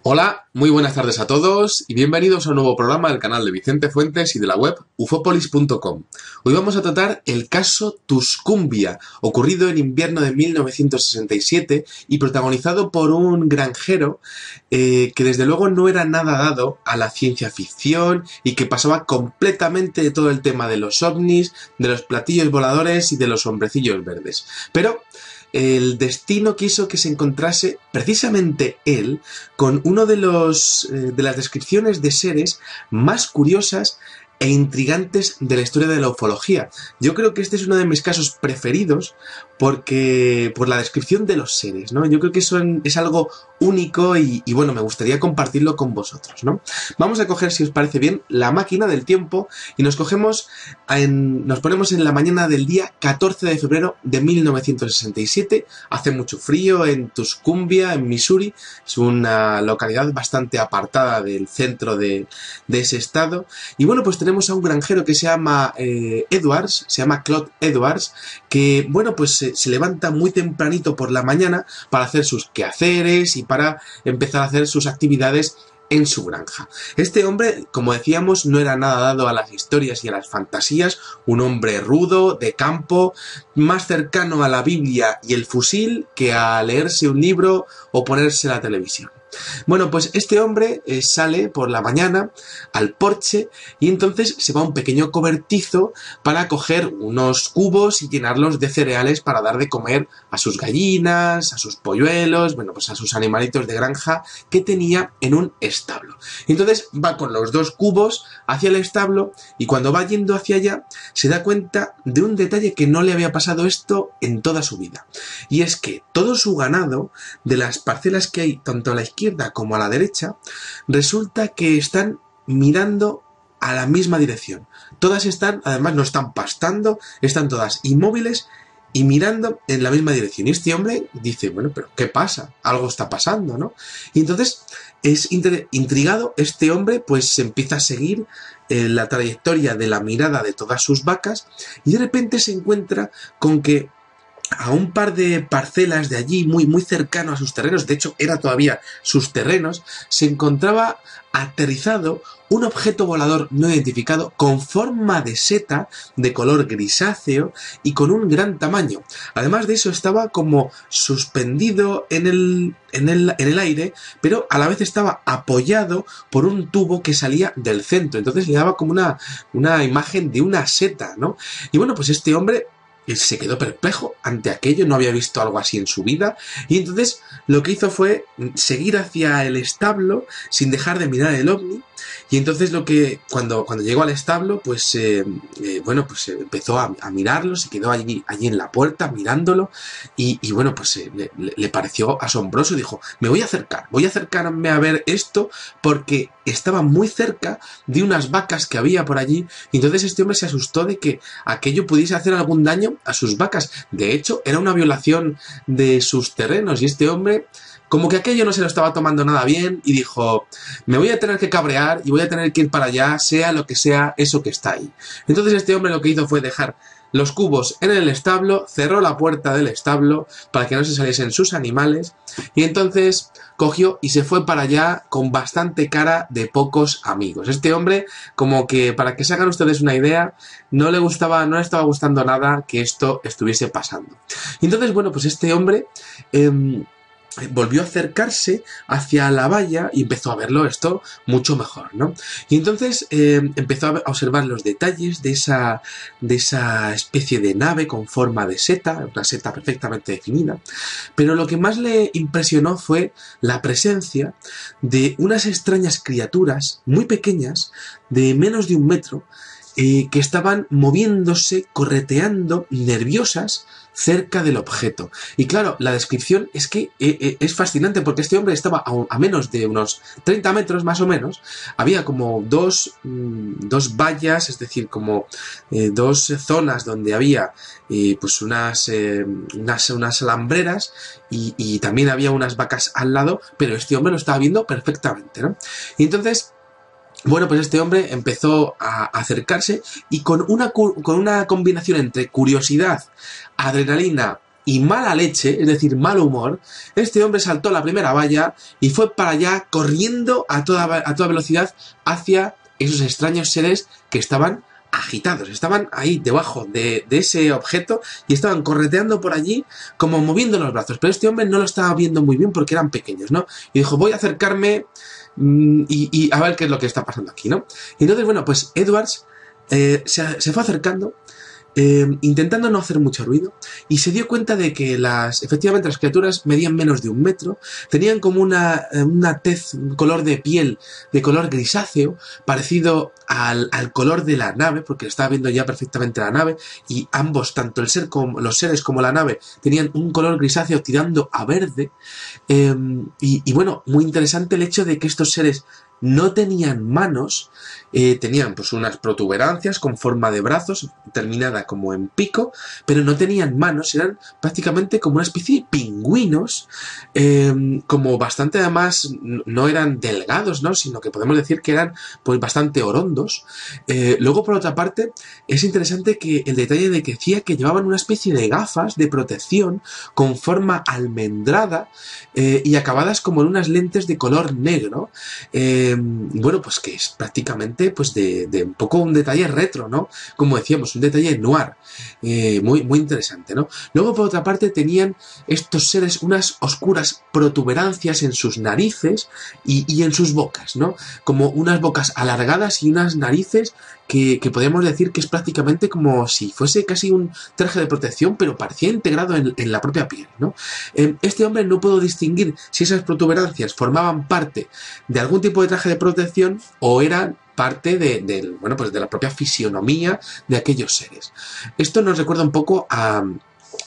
Hola, muy buenas tardes a todos y bienvenidos a un nuevo programa del canal de Vicente Fuentes y de la web ufopolis.com. Hoy vamos a tratar el caso Tuscumbia, ocurrido en invierno de 1967 y protagonizado por un granjero que desde luego no era nada dado a la ciencia ficción y que pasaba completamente de todo el tema de los ovnis, de los platillos voladores y de los hombrecillos verdes. Pero el destino quiso que se encontrase precisamente él con uno de las descripciones de seres más curiosas e intrigantes de la historia de la ufología. Yo creo que este es uno de mis casos preferidos por la descripción de los seres, ¿no? Yo creo que eso es algo único y bueno, me gustaría compartirlo con vosotros, ¿no? Vamos a coger, si os parece bien, la máquina del tiempo y nos ponemos en la mañana del día 14 de febrero de 1967. Hace mucho frío en Tuscumbia, en Missouri. Es una localidad bastante apartada del centro de ese estado. Y bueno, pues tenemos a un granjero que se llama Edwards, se llama Claude Edwards, que bueno, pues se levanta muy tempranito por la mañana para hacer sus quehaceres y para empezar a hacer sus actividades en su granja. Este hombre, como decíamos, no era nada dado a las historias y a las fantasías, un hombre rudo, de campo, más cercano a la Biblia y el fusil que a leerse un libro o ponerse la televisión. Bueno, pues este hombre sale por la mañana al porche y entonces se va a un pequeño cobertizo para coger unos cubos y llenarlos de cereales para dar de comer a sus gallinas, a sus polluelos, bueno, pues a sus animalitos de granja que tenía en un establo. Entonces va con los dos cubos hacia el establo y cuando va yendo hacia allá se da cuenta de un detalle que no le había pasado esto en toda su vida. Y es que todo su ganado, de las parcelas que hay tanto a la izquierda como a la derecha, resulta que están mirando a la misma dirección. Todas están, además no están pastando, están todas inmóviles y mirando en la misma dirección. Y este hombre dice, bueno, pero ¿qué pasa? Algo está pasando, ¿no? Y entonces es intrigado este hombre, pues se empieza a seguir la trayectoria de la mirada de todas sus vacas y de repente se encuentra con que a un par de parcelas de allí, muy, muy cercano a sus terrenos, de hecho era todavía sus terrenos, se encontraba aterrizado un objeto volador no identificado con forma de seta, de color grisáceo y con un gran tamaño. Además de eso estaba como suspendido en el aire, pero a la vez estaba apoyado por un tubo que salía del centro. Entonces le daba como una imagen de una seta, ¿no? Y bueno, pues este hombre se quedó perplejo ante aquello, no había visto algo así en su vida, y entonces lo que hizo fue seguir hacia el establo sin dejar de mirar el ovni, y entonces cuando llegó al establo, pues empezó a mirarlo, se quedó allí en la puerta mirándolo, y bueno, pues le pareció asombroso, dijo, voy a acercarme a ver esto, porque estaba muy cerca de unas vacas que había por allí, y entonces este hombre se asustó de que aquello pudiese hacer algún daño a sus vacas. De hecho, era una violación de sus terrenos, y este hombre como que aquello no se lo estaba tomando nada bien y dijo, me voy a tener que cabrear y voy a tener que ir para allá, sea lo que sea eso que está ahí. Entonces este hombre lo que hizo fue dejar los cubos en el establo, cerró la puerta del establo para que no se saliesen sus animales y entonces cogió y se fue para allá con bastante cara de pocos amigos. Este hombre, como que para que se hagan ustedes una idea, no le estaba gustando nada que esto estuviese pasando. Y entonces, bueno, pues este hombre volvió a acercarse hacia la valla y empezó a verlo esto mucho mejor, ¿no? Y entonces empezó a observar los detalles de esa especie de nave con forma de seta, una seta perfectamente definida, pero lo que más le impresionó fue la presencia de unas extrañas criaturas muy pequeñas, de menos de 1 metro, que estaban moviéndose, correteando, nerviosas, cerca del objeto. Y claro, la descripción es que es fascinante porque este hombre estaba a menos de unos 30 metros más o menos, había como dos vallas, es decir, como dos zonas donde había pues unas alambreras y también había unas vacas al lado, pero este hombre lo estaba viendo perfectamente, ¿no? Y entonces, bueno, pues este hombre empezó a acercarse y con una combinación entre curiosidad, adrenalina y mala leche, es decir, mal humor, este hombre saltó la primera valla y fue para allá corriendo a toda velocidad hacia esos extraños seres que estaban agitados, estaban ahí debajo de ese objeto y estaban correteando por allí como moviendo los brazos, pero este hombre no lo estaba viendo muy bien porque eran pequeños, ¿no? Y dijo, voy a acercarme y a ver qué es lo que está pasando aquí, ¿no? Y entonces, bueno, pues Edwards se fue acercando, intentando no hacer mucho ruido, y se dio cuenta de que efectivamente las criaturas medían menos de 1 metro, tenían como una tez, un color de piel de color grisáceo, parecido al color de la nave, porque estaba viendo ya perfectamente la nave, y ambos, tanto los seres como la nave, tenían un color grisáceo tirando a verde, y bueno, muy interesante el hecho de que estos seres no tenían manos, tenían pues unas protuberancias con forma de brazos, terminada como en pico, pero no tenían manos, eran prácticamente como una especie de pingüinos, como bastante además, no eran delgados, ¿no? Sino que podemos decir que eran pues bastante orondos. Luego, por otra parte, es interesante que el detalle de que decía que llevaban una especie de gafas de protección con forma almendrada y acabadas como en unas lentes de color negro. Bueno, pues que es prácticamente pues de un poco un detalle retro, ¿no? Como decíamos, un detalle noir, muy, muy interesante, ¿no? Luego, por otra parte, tenían estos seres unas oscuras protuberancias en sus narices y en sus bocas, ¿no? Como unas bocas alargadas y unas narices que podríamos decir que es prácticamente como si fuese casi un traje de protección, pero parecía integrado en la propia piel, ¿no? Este hombre no pudo distinguir si esas protuberancias formaban parte de algún tipo de traje de protección o eran parte bueno, pues de la propia fisionomía de aquellos seres. Esto nos recuerda un poco a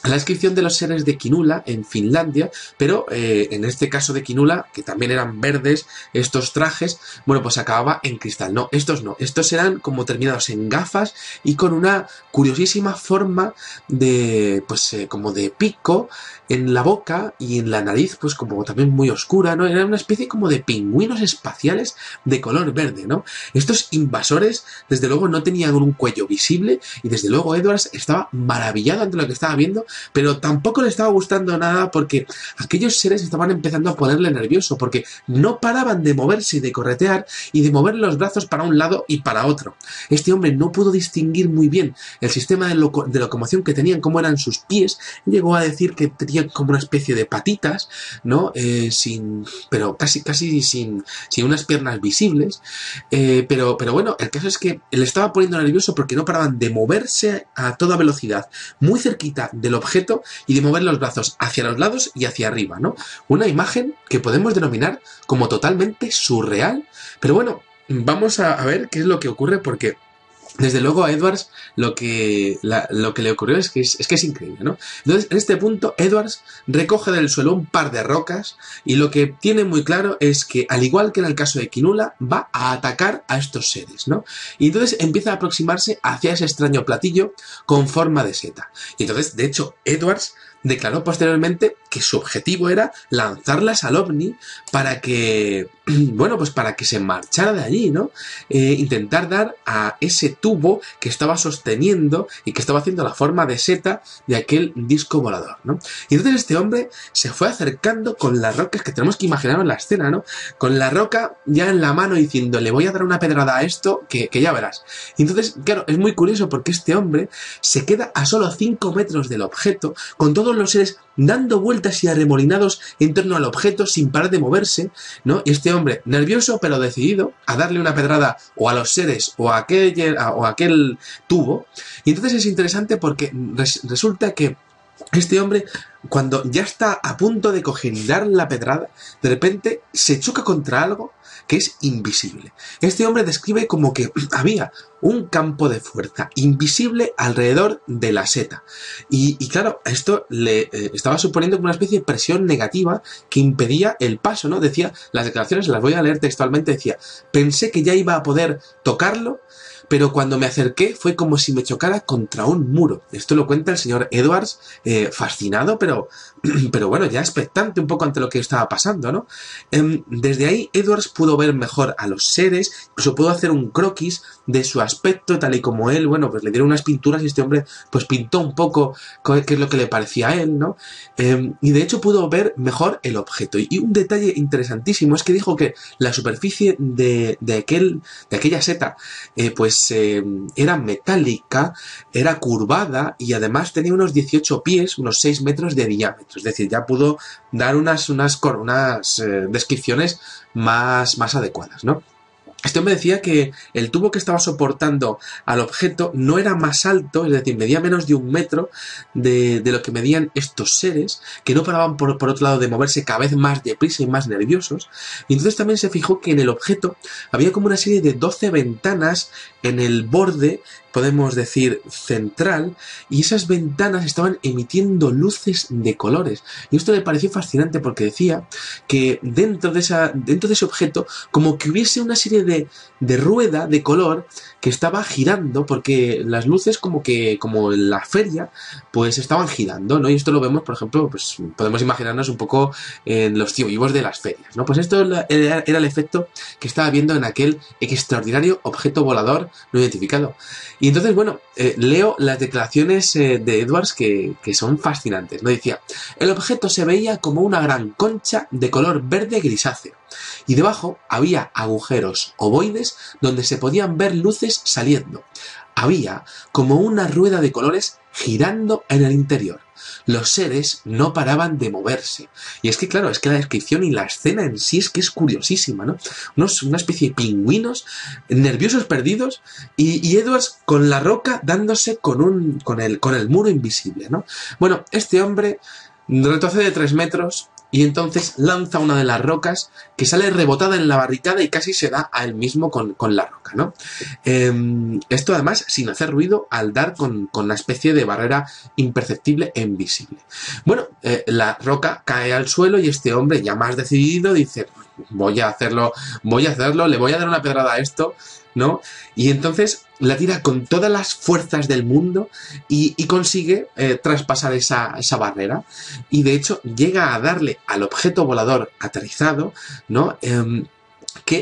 la descripción de los seres de Kinula en Finlandia, pero en este caso de Kinula, que también eran verdes estos trajes, bueno, pues acababa en cristal. No, estos eran como terminados en gafas y con una curiosísima forma de, pues como de pico en la boca y en la nariz, pues como también muy oscura, ¿no? Era una especie como de pingüinos espaciales de color verde, ¿no? Estos invasores, desde luego, no tenían un cuello visible y desde luego Edwards estaba maravillado ante lo que estaba viendo, pero tampoco le estaba gustando nada porque aquellos seres estaban empezando a ponerle nervioso porque no paraban de moverse y de corretear y de mover los brazos para un lado y para otro. Este hombre no pudo distinguir muy bien el sistema de locomoción que tenían, cómo eran sus pies. Llegó a decir que tenían como una especie de patitas, ¿no? Pero casi sin unas piernas visibles. Pero bueno, el caso es que le estaba poniendo nervioso porque no paraban de moverse a toda velocidad, muy cerquita del objeto y de mover los brazos hacia los lados y hacia arriba, ¿no? Una imagen que podemos denominar como totalmente surreal, pero bueno, vamos a ver qué es lo que ocurre porque desde luego a Edwards lo que le ocurrió es que es increíble, ¿no? Entonces, en este punto, Edwards recoge del suelo un par de rocas y lo que tiene muy claro es que, al igual que en el caso de Kinula, va a atacar a estos seres, ¿no? Y entonces empieza a aproximarse hacia ese extraño platillo con forma de seta. Y entonces, de hecho, Edwards declaró posteriormente que su objetivo era lanzarlas al ovni para que, bueno, pues para que se marchara de allí, ¿no? Intentar dar a ese tubo que estaba sosteniendo y que estaba haciendo la forma de seta de aquel disco volador, ¿no? Y entonces este hombre se fue acercando con las rocas, que tenemos que imaginar en la escena, ¿no? Con la roca ya en la mano diciendo, le voy a dar una pedrada a esto que ya verás. Y entonces, claro, es muy curioso porque este hombre se queda a solo 5 metros del objeto, con todos los seres dando vueltas y arremolinados en torno al objeto sin parar de moverse, ¿no? Y este hombre, nervioso pero decidido a darle una pedrada o a los seres o a aquel tubo. Y entonces es interesante porque resulta que este hombre, cuando ya está a punto de coger y dar la pedrada, de repente se choca contra algo que es invisible. Este hombre describe como que había un campo de fuerza invisible alrededor de la seta. Y claro, esto le estaba suponiendo como una especie de presión negativa que impedía el paso, ¿no? Decía, las declaraciones las voy a leer textualmente, decía, pensé que ya iba a poder tocarlo, pero cuando me acerqué fue como si me chocara contra un muro. Esto lo cuenta el señor Edwards, fascinado, pero bueno, ya expectante un poco ante lo que estaba pasando, ¿no? Desde ahí Edwards pudo ver mejor a los seres, incluso pudo hacer un croquis de su aspecto, tal y como él, bueno, pues le dieron unas pinturas y este hombre pues pintó un poco qué es lo que le parecía a él, ¿no? Y de hecho pudo ver mejor el objeto. Y un detalle interesantísimo es que dijo que la superficie de aquella seta era metálica, era curvada y además tenía unos 18 pies, unos 6 metros de diámetro. Es decir, ya pudo dar unas descripciones más adecuadas, ¿no? Este hombre decía que el tubo que estaba soportando al objeto no era más alto, es decir, medía menos de 1 metro de lo que medían estos seres, que no paraban por otro lado de moverse cada vez más deprisa y más nerviosos. Y entonces también se fijó que en el objeto había como una serie de 12 ventanas en el borde, podemos decir, central, y esas ventanas estaban emitiendo luces de colores. Y esto le pareció fascinante porque decía que dentro de ese objeto como que hubiese una serie de rueda de color que estaba girando, porque las luces como en la feria pues estaban girando, ¿no? Y esto lo vemos, por ejemplo, pues podemos imaginarnos un poco en los tío vivos de las ferias, ¿no? Pues esto era el efecto que estaba viendo en aquel extraordinario objeto volador no identificado. Y entonces, bueno, leo las declaraciones de Edwards que son fascinantes, ¿no? Decía: el objeto se veía como una gran concha de color verde grisáceo, y debajo había agujeros ovoides donde se podían ver luces saliendo. Había como una rueda de colores girando en el interior. Los seres no paraban de moverse. Y es que, claro, es que la descripción y la escena en sí es que es curiosísima, ¿no? Una especie de pingüinos nerviosos perdidos y Edwards con la roca dándose con el muro invisible, ¿no? Bueno, este hombre retrocede 3 metros y entonces lanza una de las rocas que sale rebotada en la barricada y casi se da a él mismo con la roca, ¿no? Esto además sin hacer ruido al dar con la especie de barrera imperceptible e invisible. Bueno, la roca cae al suelo y este hombre ya más decidido dice: voy a hacerlo, le voy a dar una pedrada a esto, ¿no? Y entonces la tira con todas las fuerzas del mundo y consigue traspasar esa barrera. Y de hecho llega a darle al objeto volador aterrizado, ¿no?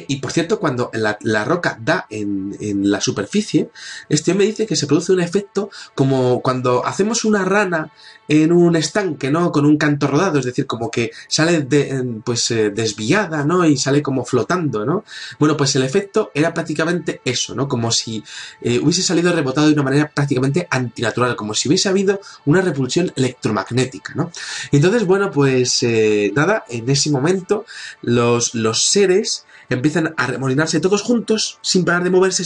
Y por cierto, cuando la roca da en la superficie, este hombre dice que se produce un efecto como cuando hacemos una rana en un estanque, ¿no? Con un canto rodado, es decir, como que sale desviada, ¿no? Y sale como flotando, ¿no? Bueno, pues el efecto era prácticamente eso, ¿no? Como si hubiese salido rebotado de una manera prácticamente antinatural, como si hubiese habido una repulsión electromagnética, ¿no? Entonces, bueno, pues nada, en ese momento los seres empiezan a remolinarse todos juntos, sin parar de moverse,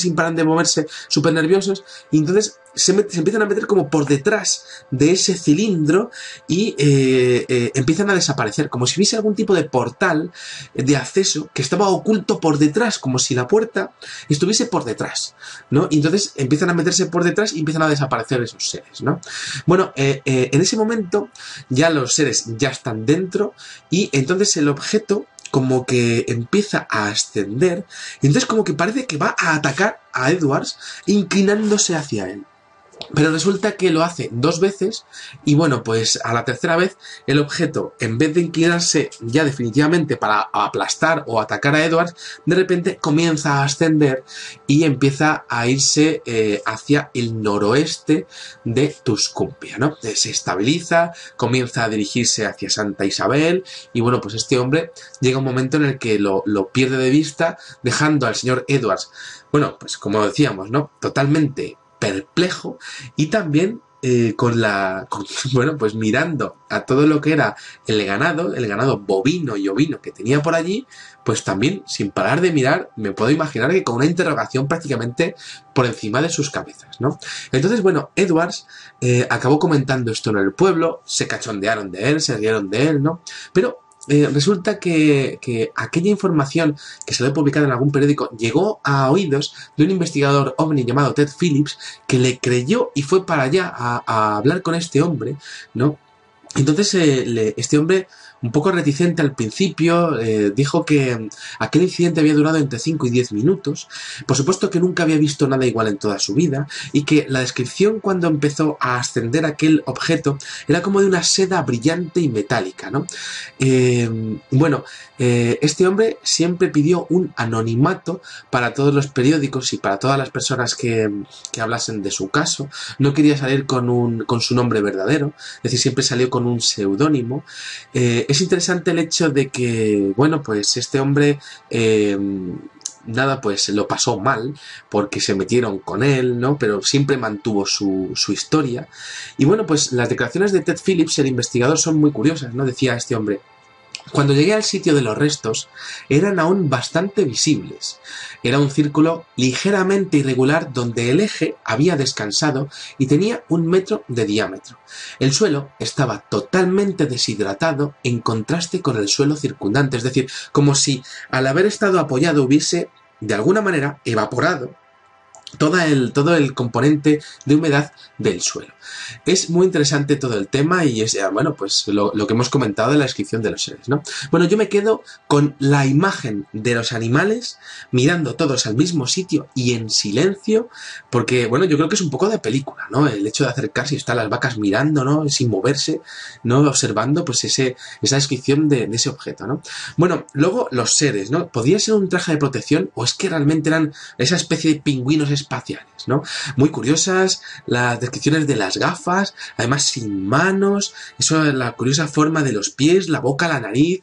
súper nerviosos, y entonces se empiezan a meter como por detrás de ese cilindro y empiezan a desaparecer, como si hubiese algún tipo de portal de acceso que estaba oculto por detrás, como si la puerta estuviese por detrás, ¿no? Y entonces empiezan a meterse por detrás y empiezan a desaparecer esos seres, ¿no? Bueno, en ese momento ya los seres ya están dentro y entonces el objeto como que empieza a ascender y entonces como que parece que va a atacar a Edwards inclinándose hacia él. Pero resulta que lo hace 2 veces y bueno, pues a la tercera vez el objeto, en vez de inclinarse ya definitivamente para aplastar o atacar a Edwards, de repente comienza a ascender y empieza a irse hacia el noroeste de Tuscumbia, ¿no? Se estabiliza, comienza a dirigirse hacia Santa Isabel y bueno, pues este hombre llega un momento en el que lo pierde de vista, dejando al señor Edwards, bueno, pues como decíamos, ¿no? Totalmente perplejo y también pues mirando a todo lo que era el ganado bovino y ovino que tenía por allí, pues también sin parar de mirar, me puedo imaginar que con una interrogación prácticamente por encima de sus cabezas, ¿no? Entonces, bueno, Edwards acabó comentando esto en el pueblo, se cachondearon de él, se rieron de él, ¿no? Pero resulta que aquella información que salió publicada en algún periódico llegó a oídos de un investigador ovni llamado Ted Phillips, que le creyó y fue para allá a hablar con este hombre, ¿no? Entonces este hombre un poco reticente al principio, dijo que aquel incidente había durado entre 5 y 10 minutos, por supuesto que nunca había visto nada igual en toda su vida, y que la descripción cuando empezó a ascender aquel objeto era como de una seda brillante y metálica, ¿no? Este hombre siempre pidió un anonimato para todos los periódicos y para todas las personas que hablasen de su caso. No quería salir con su nombre verdadero, es decir, siempre salió con un seudónimo. Es interesante el hecho de que, bueno, pues este hombre pues lo pasó mal porque se metieron con él, ¿no? Pero siempre mantuvo su historia. Y bueno, pues las declaraciones de Ted Phillips, el investigador, son muy curiosas, ¿no? Decía este hombre: cuando llegué al sitio de los restos, eran aún bastante visibles. Era un círculo ligeramente irregular donde el eje había descansado y tenía 1 metro de diámetro. El suelo estaba totalmente deshidratado en contraste con el suelo circundante, es decir, como si al haber estado apoyado hubiese, de alguna manera, evaporado todo el componente de humedad del suelo. Es muy interesante todo el tema y es, bueno, pues lo que hemos comentado de la descripción de los seres, ¿no? Bueno, yo me quedo con la imagen de los animales mirando todos al mismo sitio y en silencio, porque, bueno, yo creo que es un poco de película, ¿no? El hecho de acercarse y estar las vacas mirando, ¿no? Sin moverse, ¿no? Observando, pues esa descripción de ese objeto, ¿no? Bueno, luego los seres, ¿no? ¿Podría ser un traje de protección o es que realmente eran esa especie de pingüinos espaciales, ¿no? Muy curiosas las descripciones de las gafas, además sin manos, la curiosa forma de los pies, la boca, la nariz,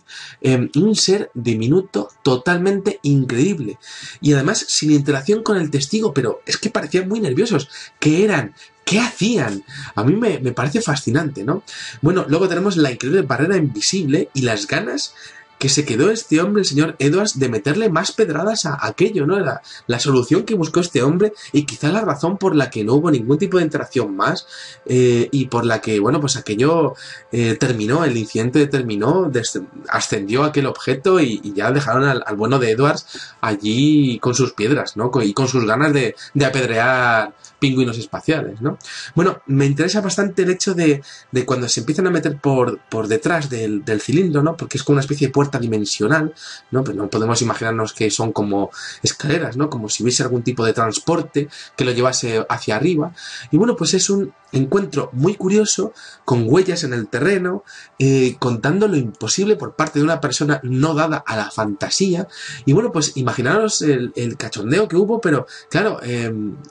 un ser diminuto totalmente increíble y además sin interacción con el testigo, pero es que parecían muy nerviosos. ¿Qué eran? ¿Qué hacían? A mí me parece fascinante, ¿no? Bueno, luego tenemos la increíble barrera invisible y las ganas que se quedó este hombre, el señor Edwards, de meterle más pedradas a aquello, ¿no? La solución que buscó este hombre y quizá la razón por la que no hubo ningún tipo de interacción más y por la que, bueno, pues aquello terminó, el incidente terminó, ascendió aquel objeto y ya dejaron al bueno de Edwards allí con sus piedras, ¿no? Y con sus ganas de apedrear pingüinos espaciales, ¿no? Bueno, me interesa bastante el hecho de cuando se empiezan a meter por detrás del cilindro, ¿no? Porque es como una especie de puerta dimensional, ¿no? Pues no podemos imaginarnos que son como escaleras, ¿no? Como si hubiese algún tipo de transporte que lo llevase hacia arriba. Y bueno, pues es un encuentro muy curioso, con huellas en el terreno, contando lo imposible por parte de una persona no dada a la fantasía. Y bueno, pues imaginaros el cachondeo que hubo, pero claro,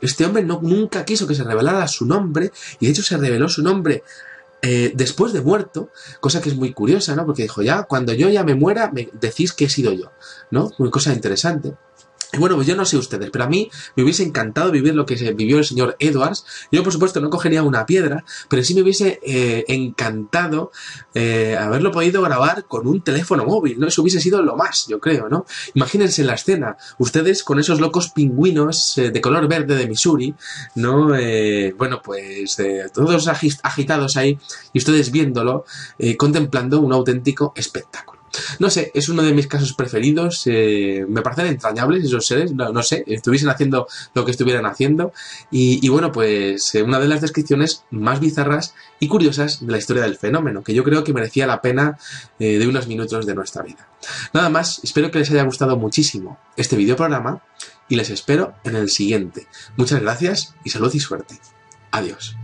este hombre nunca quiso que se revelara su nombre, y de hecho se reveló su nombre después de muerto, cosa que es muy curiosa, ¿no? Porque dijo, ya, cuando yo ya me muera, me decís que he sido yo, ¿no? Una cosa interesante. Y bueno, pues yo no sé ustedes, pero a mí me hubiese encantado vivir lo que se vivió el señor Edwards. Yo, por supuesto, no cogería una piedra, pero sí me hubiese encantado haberlo podido grabar con un teléfono móvil, ¿no? Eso hubiese sido lo más, yo creo, ¿no? Imagínense la escena, ustedes con esos locos pingüinos de color verde de Missouri, ¿no? Bueno, pues todos agitados ahí y ustedes viéndolo, contemplando un auténtico espectáculo. No sé, es uno de mis casos preferidos, me parecen entrañables esos seres, no sé, estuviesen haciendo lo que estuvieran haciendo y bueno, pues una de las descripciones más bizarras y curiosas de la historia del fenómeno, que yo creo que merecía la pena de unos minutos de nuestra vida. Nada más, espero que les haya gustado muchísimo este videoprograma y les espero en el siguiente. Muchas gracias y salud y suerte. Adiós.